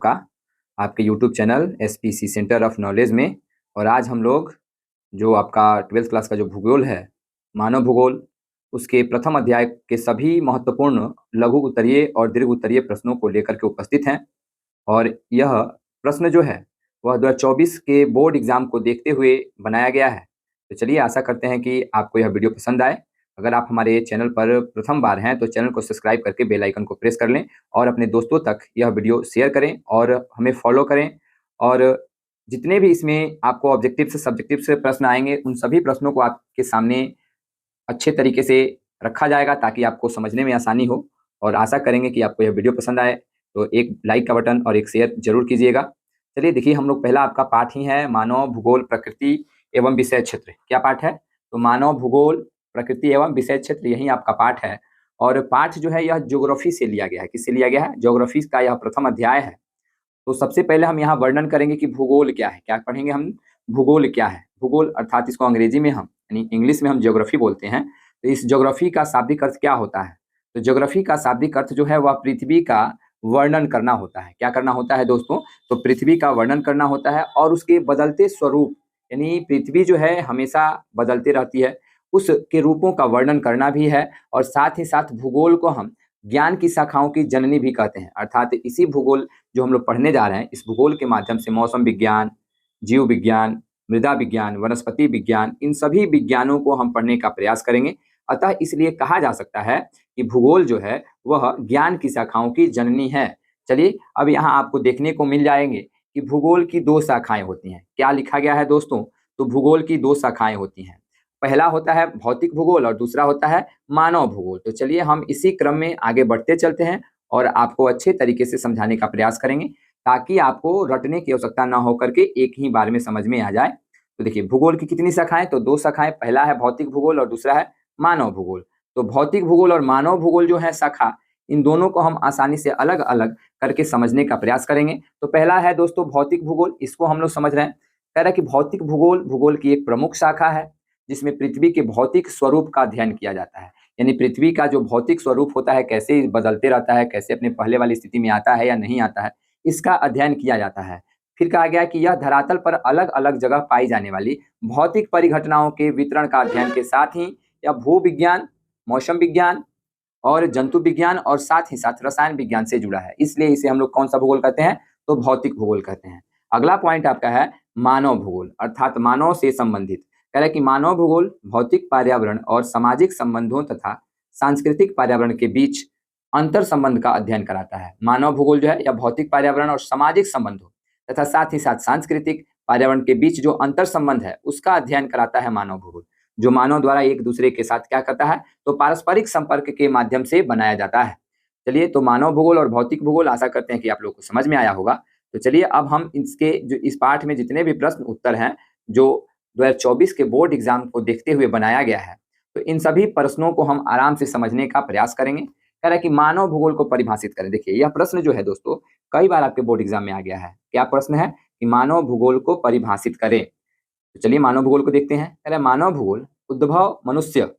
आपका आपके YouTube channel SPC centre of knowledge में। और आज हम लोग जो आपका 12th क्लास का जो भूगोल है, मानव भूगोल, उसके प्रथम अध्याय के सभी महत्वपूर्ण लघु उत्तरीय और दीर्घ उत्तरीय प्रश्नों को लेकर के उपस्थित हैं। और यह प्रश्न जो है वह 2024 के बोर्ड एग्जाम को देखते हुए बनाया गया है। तो चलिए, आशा करते हैं कि आपको यह वीडियो पसंद आए। अगर आप हमारे चैनल पर प्रथम बार हैं तो चैनल को सब्सक्राइब करके बेल आइकन को प्रेस कर लें और अपने दोस्तों तक यह वीडियो शेयर करें और हमें फॉलो करें। और जितने भी इसमें आपको ऑब्जेक्टिव से सब्जेक्टिव से प्रश्न आएंगे, उन सभी प्रश्नों को आपके सामने अच्छे तरीके से रखा जाएगा ताकि आपको समझने में आसानी हो। और आशा करेंगे कि आपको यह वीडियो पसंद आए, तो एक लाइक का बटन और एक शेयर जरूर कीजिएगा। चलिए देखिए, हम लोग पहला आपका पाठ ही है मानव भूगोल प्रकृति एवं विषय क्षेत्र। क्या पाठ है? तो मानव भूगोल प्रकृति एवं विषय क्षेत्र, यही आपका पाठ है। और पाठ जो है यह ज्योग्राफी से लिया गया है। किससे लिया गया है? ज्योग्राफी का यह प्रथम अध्याय है। तो सबसे पहले हम यहाँ वर्णन करेंगे कि भूगोल क्या है। क्या पढ़ेंगे हम? भूगोल क्या है। भूगोल अर्थात इसको अंग्रेजी में हम यानी इंग्लिश में हम ज्योग्राफी बोलते हैं। तो इस ज्योग्राफी का शाब्दिक अर्थ क्या होता है? तो ज्योग्राफी का शाब्दिक अर्थ जो है वह पृथ्वी का वर्णन करना होता है। क्या करना होता है दोस्तों? तो पृथ्वी का वर्णन करना होता है और उसके बदलते स्वरूप, यानी पृथ्वी जो है हमेशा बदलती रहती है, उसके रूपों का वर्णन करना भी है। और साथ ही साथ भूगोल को हम ज्ञान की शाखाओं की जननी भी कहते हैं। अर्थात इसी भूगोल जो हम लोग पढ़ने जा रहे हैं, इस भूगोल के माध्यम से मौसम विज्ञान, जीव विज्ञान, मृदा विज्ञान, वनस्पति विज्ञान, इन सभी विज्ञानों को हम पढ़ने का प्रयास करेंगे। अतः इसलिए कहा जा सकता है कि भूगोल जो है वह ज्ञान की शाखाओं की जननी है। चलिए, अब यहाँ आपको देखने को मिल जाएंगे कि भूगोल की दो शाखाएं होती हैं। क्या लिखा गया है दोस्तों? तो भूगोल की दो शाखाएं होती हैं। पहला होता है भौतिक भूगोल और दूसरा होता है मानव भूगोल। तो चलिए हम इसी क्रम में आगे बढ़ते चलते हैं और आपको अच्छे तरीके से समझाने का प्रयास करेंगे ताकि आपको रटने की आवश्यकता ना होकर के एक ही बार में समझ में आ जाए। तो देखिए, भूगोल की कितनी शाखाएं? तो दो शाखाएं। पहला है भौतिक भूगोल और दूसरा है मानव भूगोल। तो भौतिक भूगोल और मानव भूगोल जो है शाखा, इन दोनों को हम आसानी से अलग अलग करके समझने का प्रयास करेंगे। तो पहला है दोस्तों भौतिक भूगोल, इसको हम लोग समझ रहे हैं। कह रहा है कि भौतिक भूगोल भूगोल की एक प्रमुख शाखा है जिसमें पृथ्वी के भौतिक स्वरूप का अध्ययन किया जाता है। यानी पृथ्वी का जो भौतिक स्वरूप होता है, कैसे बदलते रहता है, कैसे अपने पहले वाली स्थिति में आता है या नहीं आता है, इसका अध्ययन किया जाता है। फिर कहा गया कि यह धरातल पर अलग अलग जगह पाई जाने वाली भौतिक परिघटनाओं के वितरण का अध्ययन के साथ ही यह भू विज्ञान, मौसम विज्ञान और जंतु विज्ञान और साथ ही साथ रसायन विज्ञान से जुड़ा है। इसलिए इसे हम लोग कौन सा भूगोल कहते हैं? तो भौतिक भूगोल कहते हैं। अगला पॉइंट आपका है मानव भूगोल, अर्थात मानव से संबंधित। कह रहा है कि मानव भूगोल भौतिक पर्यावरण और सामाजिक संबंधों तथा सांस्कृतिक पर्यावरण के बीच अंतर संबंध का अध्ययन कराता है। मानव भूगोल जो है यह भौतिक पर्यावरण और सामाजिक संबंधों तथा साथ ही साथ सांस्कृतिक पर्यावरण के बीच जो अंतर संबंध है उसका अध्ययन कराता है मानव भूगोल, जो मानव द्वारा एक दूसरे के साथ क्या करता है? तो पारस्परिक संपर्क के माध्यम से बनाया जाता है। चलिए, तो मानव भूगोल और भौतिक भूगोल, आशा करते हैं कि आप लोगों को समझ में आया होगा। तो चलिए अब हम इसके जो इस पाठ में जितने भी प्रश्न उत्तर हैं जो 2024 के बोर्ड एग्जाम को देखते हुए बनाया गया है, तो इन सभी प्रश्नों को हम आराम से समझने का प्रयास करेंगे। कह रहा है कि मानव भूगोल को परिभाषित करें। देखिए, यह प्रश्न जो है दोस्तों कई बार आपके बोर्ड एग्जाम में आ गया है। क्या प्रश्न है? कि मानव भूगोल को परिभाषित करें। तो चलिए मानव भूगोल को देखते हैं। कह रहा है मानव भूगोल उद्भव मनुष्य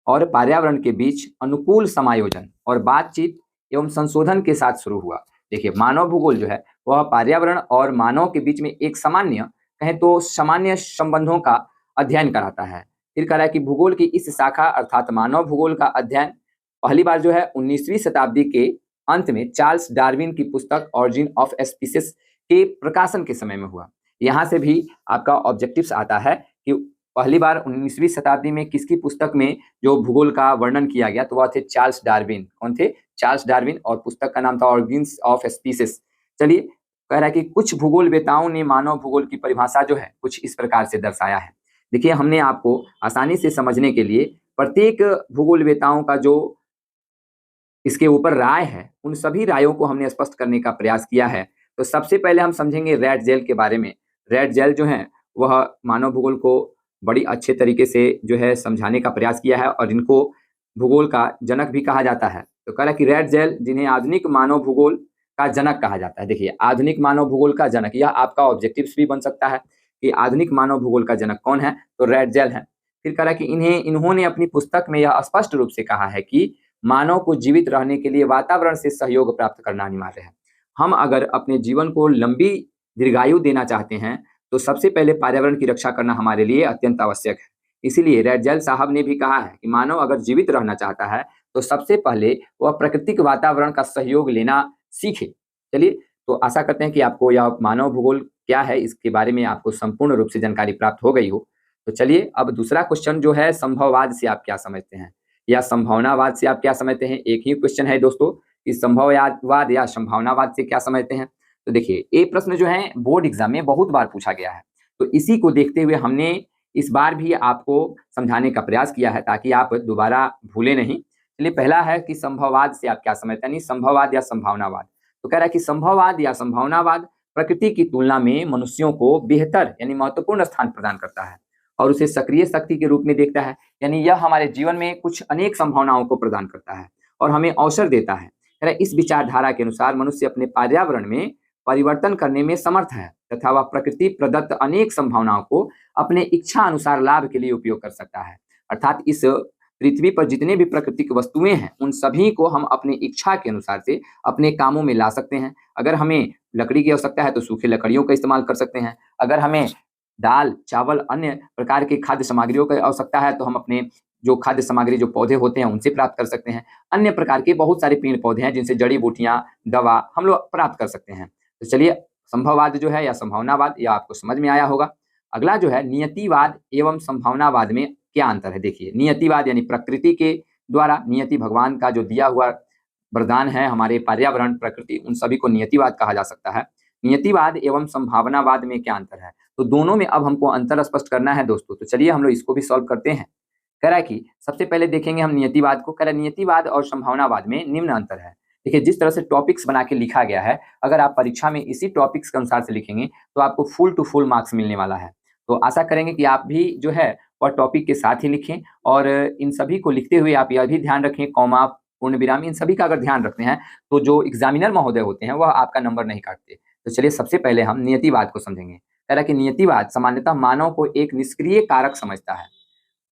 और पर्यावरण के बीच अनुकूल समायोजन और बातचीत एवं संशोधन के साथ शुरू हुआ। देखिए, मानव भूगोल जो है वह पर्यावरण और मानव के बीच में एक सामान्य, कहें तो सामान्य संबंधों का अध्ययन कराता है। फिर कह रहा है कि भूगोल की इस शाखा अर्थात मानव भूगोल का अध्ययन पहली बार जो है 19वीं शताब्दी के अंत में चार्ल्स डार्विन की पुस्तक ऑरिजिन ऑफ स्पीसीज के प्रकाशन के समय में हुआ। यहाँ से भी आपका ऑब्जेक्टिव्स आता है कि पहली बार 19वीं शताब्दी में किसकी पुस्तक में जो भूगोल का वर्णन किया गया, तो वह थे चार्ल्स डार्विन। कौन थे? Charles Darwin. और पुस्तक का नाम था ऑरिजिन्स ऑफ स्पीसीज। चलिए, कह रहा है कि कुछ भूगोलवेताओं ने मानव भूगोल की परिभाषा जो है कुछ इस प्रकार से दर्शाया है। देखिए, हमने आपको आसानी से समझने के लिए प्रत्येक भूगोलवेताओं का जो इसके ऊपर राय है, उन सभी रायों को हमने स्पष्ट करने का प्रयास किया है। तो सबसे पहले हम समझेंगे रेड जेल के बारे में। रेड जेल जो है वह मानव भूगोल को बड़ी अच्छे तरीके से जो है समझाने का प्रयास किया है और इनको भूगोल का जनक भी कहा जाता है। तो कह रहा है कि रेड जेल, जिन्हें आधुनिक मानव भूगोल का जनक कहा जाता है। देखिए, आधुनिक मानव भूगोल का जनक, यह आपका ऑब्जेक्टिव्स भी बन सकता है कि आधुनिक मानव भूगोल का जनक कौन है? तो रेड जेल है। फिर कह रहा है कि इन्होंने अपनी पुस्तक में यह स्पष्ट रूप से कहा है कि मानव को जीवित रहने के लिए वातावरण से सहयोग प्राप्त करना अनिवार्य है। हम अगर अपने जीवन को लंबी दीर्घायु देना चाहते हैं तो सबसे पहले पर्यावरण की रक्षा करना हमारे लिए अत्यंत आवश्यक है। इसीलिए रैटजेल साहब ने भी कहा है कि मानव अगर जीवित रहना चाहता है तो सबसे पहले वह प्राकृतिक वातावरण का सहयोग लेना सीखे। चलिए, तो आशा करते हैं कि आपको यह मानव भूगोल क्या है इसके बारे में आपको संपूर्ण रूप से जानकारी प्राप्त हो गई हो। तो चलिए, अब दूसरा क्वेश्चन जो है, संभववाद से आप क्या समझते हैं या संभावनावाद से आप क्या समझते हैं? एक ही क्वेश्चन है दोस्तों कि संभववाद या संभावनावाद से क्या समझते हैं। तो देखिए, ये प्रश्न जो है बोर्ड एग्जाम में बहुत बार पूछा गया है, तो इसी को देखते हुए हमने इस बार भी आपको समझाने का प्रयास किया है ताकि आप दोबारा भूले नहीं। चलिए, पहला है कि संभववाद से आप क्या समझते हैं, यानी संभववाद या संभावनावाद। तो कह रहा है कि संभववाद या संभावनावाद प्रकृति की तुलना में मनुष्यों को बेहतर यानी महत्वपूर्ण स्थान प्रदान करता है और उसे सक्रिय शक्ति के रूप में देखता है। यानी यह हमारे जीवन में कुछ अनेक संभावनाओं को प्रदान करता है और हमें अवसर देता है। कह रहा है, इस विचारधारा के अनुसार मनुष्य अपने पर्यावरण में परिवर्तन करने में समर्थ है तथा वह प्रकृति प्रदत्त अनेक संभावनाओं को अपने इच्छा अनुसार लाभ के लिए उपयोग कर सकता है। अर्थात इस पृथ्वी पर जितने भी प्राकृतिक वस्तुएं हैं उन सभी को हम अपनी इच्छा के अनुसार से अपने कामों में ला सकते हैं। अगर हमें लकड़ी की आवश्यकता है तो सूखी लकड़ियों का इस्तेमाल कर सकते हैं। अगर हमें दाल, चावल, अन्य प्रकार की खाद्य सामग्रियों की आवश्यकता है तो हम अपने जो खाद्य सामग्री जो पौधे होते हैं उनसे प्राप्त कर सकते हैं। अन्य प्रकार के बहुत सारे पेड़ पौधे हैं जिनसे जड़ी बूटियां, दवा हम लोग प्राप्त कर सकते हैं। तो चलिए, संभववाद जो है या संभावनावाद यह आपको समझ में आया होगा। अगला जो है, नियतिवाद एवं संभावनावाद में क्या अंतर है। देखिए, नियतिवाद यानी प्रकृति के द्वारा, नियति भगवान का जो दिया हुआ वरदान है, हमारे पर्यावरण, प्रकृति, उन सभी को नियतिवाद कहा जा सकता है। नियतिवाद एवं संभावनावाद में क्या अंतर है, तो दोनों में अब हमको अंतर स्पष्ट करना है दोस्तों। तो चलिए हम लोग इसको भी सॉल्व करते हैं। कह रहा है कि सबसे पहले देखेंगे हम नियतिवाद को। कह रहा है नियतिवाद और संभावनावाद में निम्न अंतर है। देखिए, जिस तरह से टॉपिक्स बना के लिखा गया है, अगर आप परीक्षा में इसी टॉपिक्स के अनुसार से लिखेंगे तो आपको फुल टू फुल मार्क्स मिलने वाला है। तो आशा करेंगे कि आप भी जो है वह टॉपिक के साथ ही लिखें और इन सभी को लिखते हुए आप यह भी ध्यान रखें, कॉमा, पूर्ण विराम, इन सभी का अगर ध्यान रखते हैं तो जो एग्जामिनर महोदय होते हैं वह आपका नंबर नहीं काटते। तो चलिए, सबसे पहले हम नियतिवाद को समझेंगे। कह रहा है कि नियतिवाद सामान्यतः मानव को एक निष्क्रिय कारक समझता है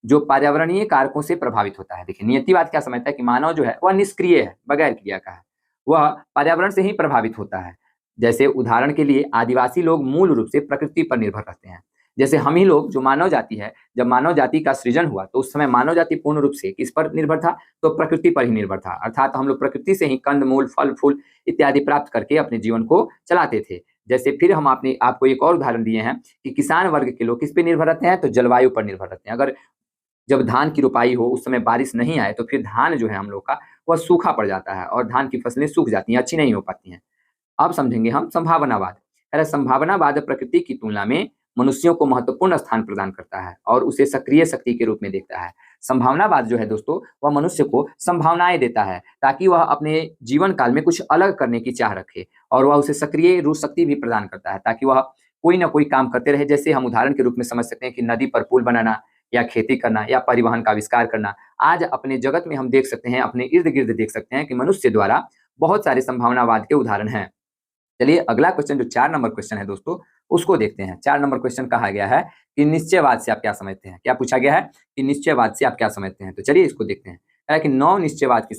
जो पर्यावरणीय कारकों से प्रभावित होता है। देखिए, नियतिवाद क्या समझता है कि मानव जो है वह निष्क्रिय है, बगैर क्रिया का है, वह पर्यावरण से ही प्रभावित होता है। जैसे उदाहरण के लिए आदिवासी लोग मूल रूप से प्रकृति पर निर्भर रहते हैं। जैसे हम ही लोग जो मानव जाति है, जब मानव जाति का सृजन हुआ तो उस समय मानव जाति पूर्ण रूप से किस पर निर्भर था, तो प्रकृति पर ही निर्भर था। अर्थात हम लोग प्रकृति से ही कंद मूल, फल फूल इत्यादि प्राप्त करके अपने जीवन को चलाते थे। जैसे फिर हम आपको एक और उदाहरण दिए हैं कि किसान वर्ग के लोग किस पे निर्भर रहते हैं, तो जलवायु पर निर्भर रहते हैं। अगर जब धान की रोपाई हो उस समय बारिश नहीं आए तो फिर धान जो है हम लोग का वह सूखा पड़ जाता है और धान की फसलें सूख जाती हैं, अच्छी नहीं हो पाती हैं। अब समझेंगे हम संभावनावाद। अरे, संभावनावाद प्रकृति की तुलना में मनुष्यों को महत्वपूर्ण स्थान प्रदान करता है और उसे सक्रिय शक्ति के रूप में देखता है। संभावनावाद जो है दोस्तों, वह मनुष्य को संभावनाएं देता है ताकि वह अपने जीवन काल में कुछ अलग करने की चाह रखे और वह उसे सक्रिय रूप शक्ति भी प्रदान करता है ताकि वह कोई ना कोई काम करते रहे। जैसे हम उदाहरण के रूप में समझ सकते हैं कि नदी पर पुल बनाना या खेती करना या परिवहन का आविष्कार करना। आज अपने जगत में हम देख सकते हैं, अपने इर्द गिर्द देख सकते हैं कि मनुष्य द्वारा बहुत सारे संभावनावाद के उदाहरण हैं। चलिए, अगला क्वेश्चन जो 4 नंबर क्वेश्चन है दोस्तों, उसको देखते हैं। 4 नंबर क्वेश्चन कहा गया है कि निश्चयवाद से आप क्या समझते हैं। क्या पूछा गया है कि निश्चयवाद से आप क्या समझते हैं। तो चलिए इसको देखते हैं। कहा है कि नौ निश्चयवाद की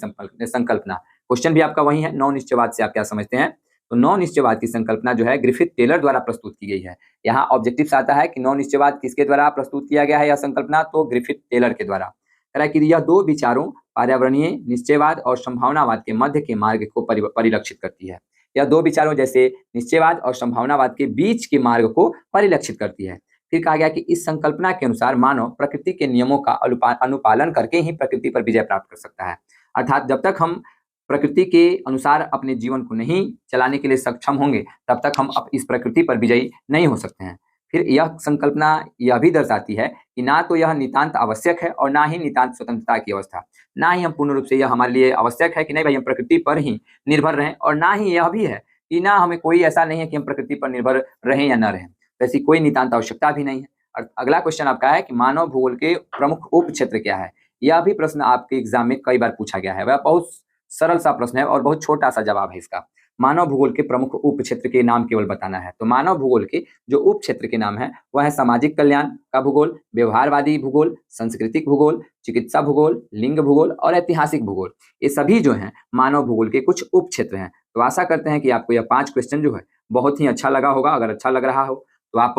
संकल्पना, क्वेश्चन भी आपका वही है, नौ निश्चयवाद से आप क्या समझते हैं। तो नौ निश्चयवाद की संकल्पना जो है ग्रिफिथ टेलर द्वारा प्रस्तुत की गई है। यहाँ ऑब्जेक्टिव्स आता है कि नौ निश्चयवाद किसके द्वारा प्रस्तुत किया गया है यह संकल्पना, तो ग्रिफिथ टेलर के द्वारा। कह रहा है कि यह दो विचारों पर्यावरणीय निश्चयवाद और संभावनावाद के मध्य के मार्ग को परिलक्षित करती है। यह दो विचारों जैसे निश्चयवाद और संभावनावाद के बीच के मार्ग को परिलक्षित करती है। फिर कहा गया कि इस संकल्पना के अनुसार मानव प्रकृति के नियमों का अनुपालन करके ही प्रकृति पर विजय प्राप्त कर सकता है। अर्थात जब तक हम प्रकृति के अनुसार अपने जीवन को नहीं चलाने के लिए सक्षम होंगे तब तक हम इस प्रकृति पर विजयी नहीं हो सकते हैं। फिर यह संकल्पना यह भी दर्शाती है कि ना तो यह नितांत आवश्यक है और ना ही नितांत स्वतंत्रता की अवस्था। ना ही हम पूर्ण रूप से यह हमारे लिए आवश्यक है कि नहीं भाई हम प्रकृति पर ही निर्भर रहें, और ना ही यह भी है कि ना हमें कोई ऐसा नहीं है कि हम प्रकृति पर निर्भर रहें या न रहें, ऐसी कोई नितांत आवश्यकता भी नहीं है। और अगला क्वेश्चन आपका है कि मानव भूगोल के प्रमुख उप क्षेत्र क्या है। यह भी प्रश्न आपके एग्जाम में कई बार पूछा गया है। वह बहुत सरल सा प्रश्न है और बहुत छोटा सा जवाब है इसका। मानव भूगोल के प्रमुख उप क्षेत्र के नाम केवल बताना है। तो मानव भूगोल के जो उप क्षेत्र के नाम है वह है सामाजिक कल्याण का भूगोल, व्यवहारवादी भूगोल, सांस्कृतिक भूगोल, चिकित्सा भूगोल, लिंग भूगोल और ऐतिहासिक भूगोल। ये सभी जो हैं मानव भूगोल के कुछ उप क्षेत्र हैं। तो आशा करते हैं कि आपको यह 5 क्वेश्चन जो है बहुत ही अच्छा लगा होगा। अगर अच्छा लग रहा हो तो आप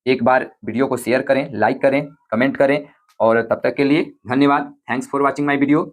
एक बार वीडियो को शेयर करें, लाइक करें, कमेंट करें और तब तक के लिए धन्यवाद। Thanks for watching my video.